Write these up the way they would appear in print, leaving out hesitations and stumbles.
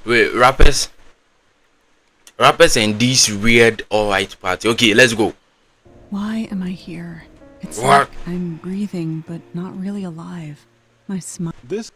Wait, rappers and this weird all-white party. Okay, let's go. Why am I here? It's What? like I'm breathing, but not really alive. My smile. This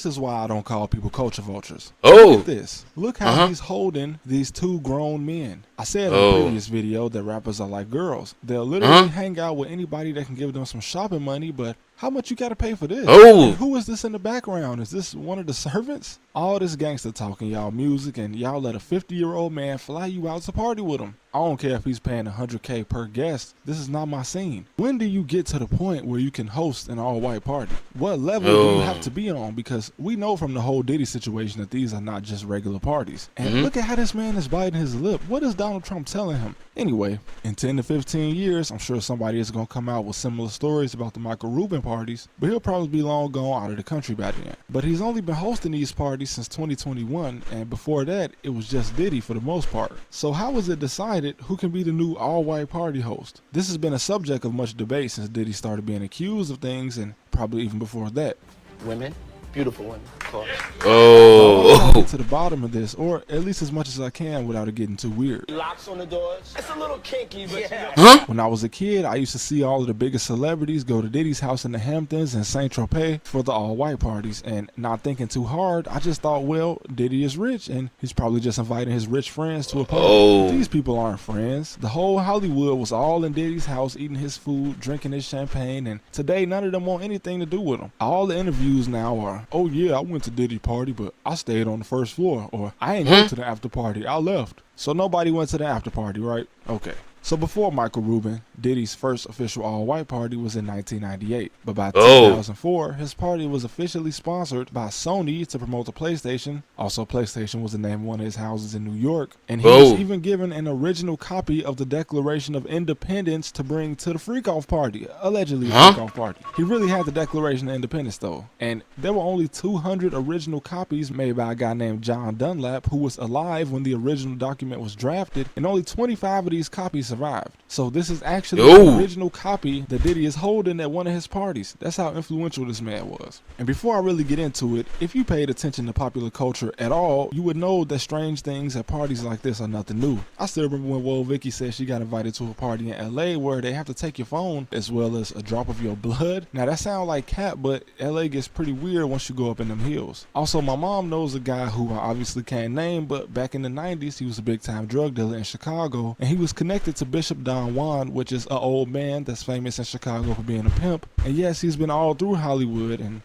is why I don't call people culture vultures. Oh. Look at this. Look how he's holding these two grown men. I said in a previous video that rappers are like girls. They'll literally hang out with anybody that can give them some shopping money, but how much you gotta pay for this? Oh. And who is this in the background? Is this one of the servants? All this gangster talking y'all music, and y'all let a 50-year-old man fly you out to party with him. I don't care if he's paying $100K per guest. This is not my scene. When do you get to the point where you can host an all-white party? What level do you have to be on? Because we know from the whole Diddy situation that these are not just regular parties. And look at how this man is biting his lip. What is Donald Trump telling him? Anyway, in 10 to 15 years, I'm sure somebody is going to come out with similar stories about the Michael Rubin parties, but he'll probably be long gone out of the country by then. But he's only been hosting these parties since 2021, and before that, it was just Diddy for the most part. So how is it decided who can be the new all-white party host? This has been a subject of much debate since Diddy started being accused of things, and probably even before that. Women, beautiful women, of course. Oh. Get to the bottom of this, or at least as much as I can without it getting too weird. Locks on the doors. It's a little kinky, but yeah. When I was a kid, I used to see all of the biggest celebrities go to Diddy's house in the Hamptons and Saint Tropez for the all-white parties, and not thinking too hard, I just thought, well, Diddy is rich, and he's probably just inviting his rich friends to a party. These people aren't friends. The whole Hollywood was all in Diddy's house, eating his food, drinking his champagne, and today none of them want anything to do with him. All the interviews now are, oh yeah, I went to Diddy party, but I stayed on the first floor, or I ain't go to the after party, I left. So nobody went to the after party, right? Okay. So before Michael Rubin, Diddy's first official all-white party was in 1998. But by 2004, his party was officially sponsored by Sony to promote the PlayStation. Also, PlayStation was the name of one of his houses in New York. And he was even given an original copy of the Declaration of Independence to bring to the freak-off party. Allegedly a freak-off party. He really had the Declaration of Independence, though. And there were only 200 original copies made by a guy named John Dunlap, who was alive when the original document was drafted. And only 25 of these copies survived. So this is actually the original copy that Diddy is holding at one of his parties. That's how influential this man was. And before I really get into it, if you paid attention to popular culture at all, you would know that strange things at parties like this are nothing new. I still remember when Woah Vicky said she got invited to a party in LA where they have to take your phone as well as a drop of your blood. Now that sounds like cap, but LA gets pretty weird once you go up in them hills. Also, my mom knows a guy who I obviously can't name, but back in the 90s, he was a big time drug dealer in Chicago, and he was connected to Bishop Don Juan, which is an old man that's famous in Chicago for being a pimp. And yes, he's been all through Hollywood, and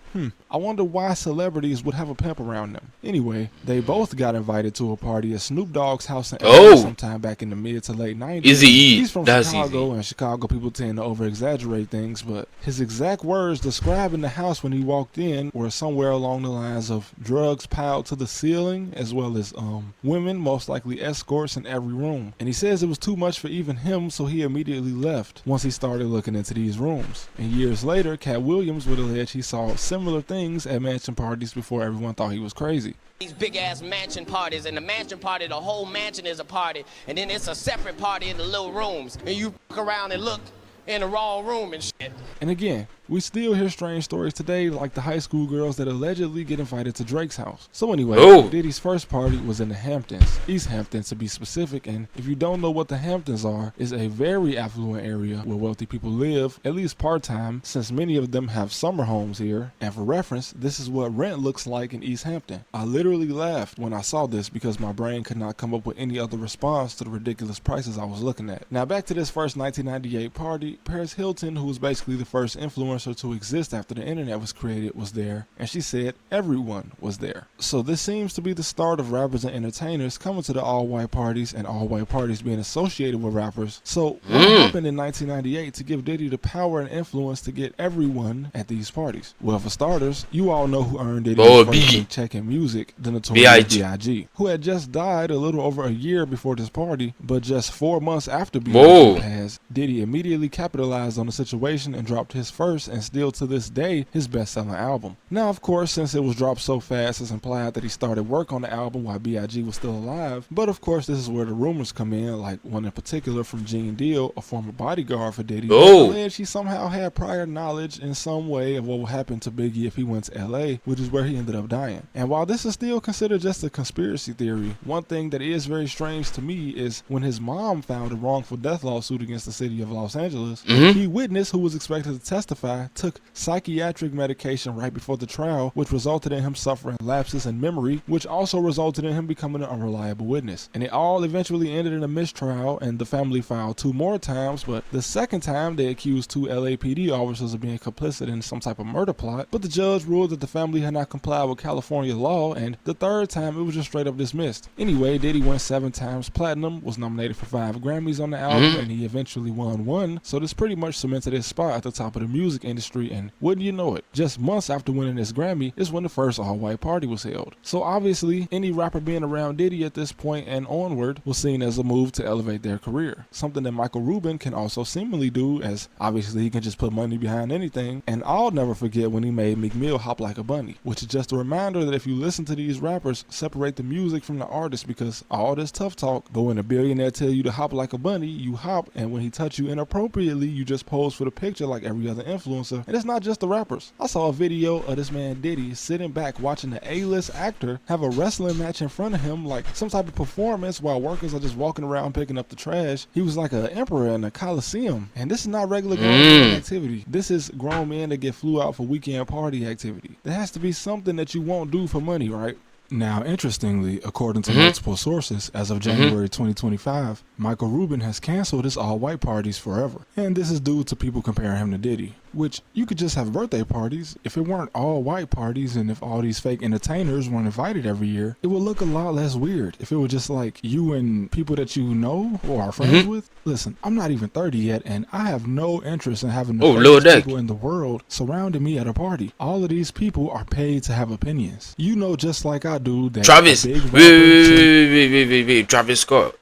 I wonder why celebrities would have a pimp around them. Anyway, they both got invited to a party at Snoop Dogg's house in LA sometime back in the mid to late 90s. He's from Chicago, and Chicago people tend to over-exaggerate things, but his exact words describing the house when he walked in were somewhere along the lines of drugs piled to the ceiling, as well as women, most likely escorts, in every room. And he says it was too much for even him, so he immediately left once he started looking into these rooms. And years later, Cat Williams would allege he saw similar things at mansion parties before everyone thought he was crazy. These big ass mansion parties, and the mansion party, the whole mansion is a party, and then it's a separate party in the little rooms, and you look around and look in the wrong room and shit. And again, we still hear strange stories today, like the high school girls that allegedly get invited to Drake's house. So anyway, Diddy's first party was in the Hamptons, East Hamptons to be specific, and if you don't know what the Hamptons are, it's a very affluent area where wealthy people live, at least part-time, since many of them have summer homes here. And for reference, this is what rent looks like in East Hampton. I literally laughed when I saw this because my brain could not come up with any other response to the ridiculous prices I was looking at. Now back to this first 1998 party, Paris Hilton, who was basically the first influencer to exist after the internet was created, was there, and she said everyone was there. So this seems to be the start of rappers and entertainers coming to the all-white parties, and all-white parties being associated with rappers. So what happened in 1998 to give Diddy the power and influence to get everyone at these parties? Well, for starters, you all know who earned Diddy's first big check in music, the notorious B.I.G., who had just died a little over a year before this party, but just 4 months after B.I.G. passed, Diddy immediately capitalized on the situation and dropped his first and still to this day his best-selling album. Now, of course, since it was dropped so fast, it's implied that he started work on the album while B.I.G. was still alive. But of course, this is where the rumors come in, like one in particular from Gene Deal, a former bodyguard for Diddy. Alleged he somehow had prior knowledge in some way of what would happen to Biggie if he went to LA, which is where he ended up dying. And while this is still considered just a conspiracy theory, one thing that is very strange to me is when his mom filed a wrongful death lawsuit against the city of Los Angeles, a key witness who was expected to testify took psychiatric medication right before the trial, which resulted in him suffering lapses in memory, which also resulted in him becoming an unreliable witness. And it all eventually ended in a mistrial, and the family filed 2 more times, but the second time they accused 2 LAPD officers of being complicit in some type of murder plot, but the judge ruled that the family had not complied with California law, and the third time it was just straight up dismissed. Anyway, Diddy went 7 times platinum, was nominated for 5 Grammys on the album, and he eventually won 1, so this pretty much cemented his spot at the top of the music industry, and wouldn't you know it, just months after winning this Grammy is when the first all-white party was held. So obviously, any rapper being around Diddy at this point and onward was seen as a move to elevate their career, something that Michael Rubin can also seemingly do, as obviously he can just put money behind anything. And I'll never forget when he made Meek Mill hop like a bunny, which is just a reminder that if you listen to these rappers, separate the music from the artist, because all this tough talk, but when a billionaire tell you to hop like a bunny, you hop, and when he touch you inappropriately, you just pose for the picture like every other influencer. And it's not just the rappers. I saw a video of this man Diddy sitting back watching the A-list actor have a wrestling match in front of him, like some type of performance, while workers are just walking around picking up the trash. He was like an emperor in a coliseum, and this is not regular grown man activity. This is grown men that get flew out for weekend party activity. There has to be something that you won't do for money, right? Now, interestingly, according to multiple sources, as of January 2025, Michael Rubin has canceled his all-white parties forever. And this is due to people comparing him to Diddy, which you could just have birthday parties. If it weren't all-white parties and if all these fake entertainers weren't invited every year, it would look a lot less weird if it was just like you and people that you know or are friends with. Listen, I'm not even 30 yet, and I have no interest in having the fakest people in the world surrounding me at a party. All of these people are paid to have opinions. You know, just like I do, that Travis, wait, Travis Scott,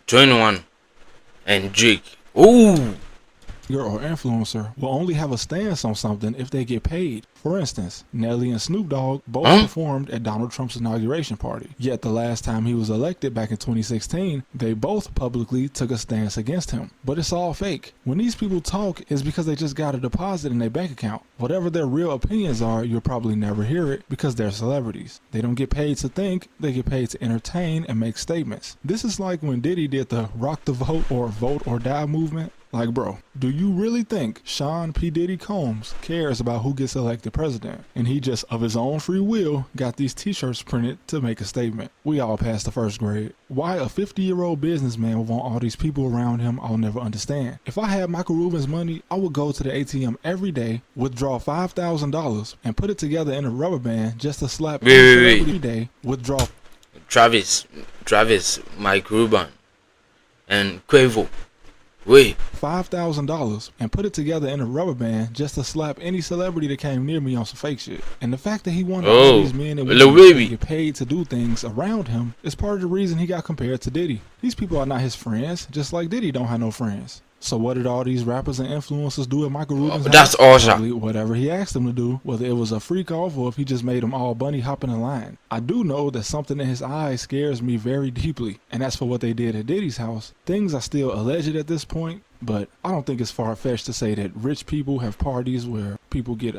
21, and Drake. Ooh. Or influencer will only have a stance on something if they get paid. For instance, Nelly and Snoop Dogg both performed at Donald Trump's inauguration party. Yet the last time he was elected back in 2016, they both publicly took a stance against him. But it's all fake. When these people talk, it's because they just got a deposit in their bank account. Whatever their real opinions are, you'll probably never hear it because they're celebrities. They don't get paid to think, they get paid to entertain and make statements. This is like when Diddy did the Rock the Vote or Vote or Die movement. Like, bro, do you really think Sean P. Diddy Combs cares about who gets elected president? And he just, of his own free will, got these t-shirts printed to make a statement. We all passed the first grade. Why a 50-year-old businessman would want all these people around him, I'll never understand. If I had Michael Rubin's money, I would go to the ATM every day, withdraw $5,000, and put it together in a rubber band just to slap every day, withdraw. Travis, Mike Rubin, and Quavo. Wait. $5,000 and put it together in a rubber band just to slap any celebrity that came near me on some fake shit. And the fact that he wanted all these men and women to get paid to do things around him is part of the reason he got compared to Diddy. These people are not his friends, just like Diddy don't have no friends. So what did all these rappers and influencers do at Michael Rubin's house? That's awesome. Whatever he asked them to do, whether it was a freak off or if he just made them all bunny hopping in line. I do know that something in his eyes scares me very deeply, and that's for what they did at Diddy's house. Things are still alleged at this point, but I don't think it's far-fetched to say that rich people have parties where people get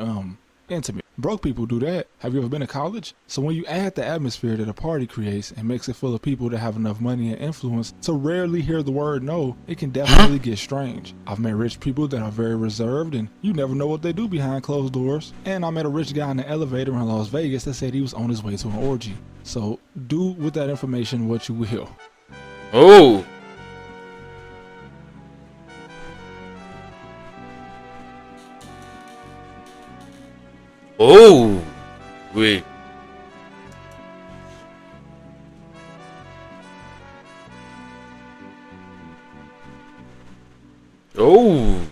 intimate. Broke people do that. Have you ever been to college? So when you add the atmosphere that a party creates and makes it full of people that have enough money and influence to rarely hear the word no, it can definitely get strange. I've met rich people that are very reserved and you never know what they do behind closed doors. And I met a rich guy in the elevator in Las Vegas that said he was on his way to an orgy. So do with that information what you will. Oh. Oh, wait. Oh.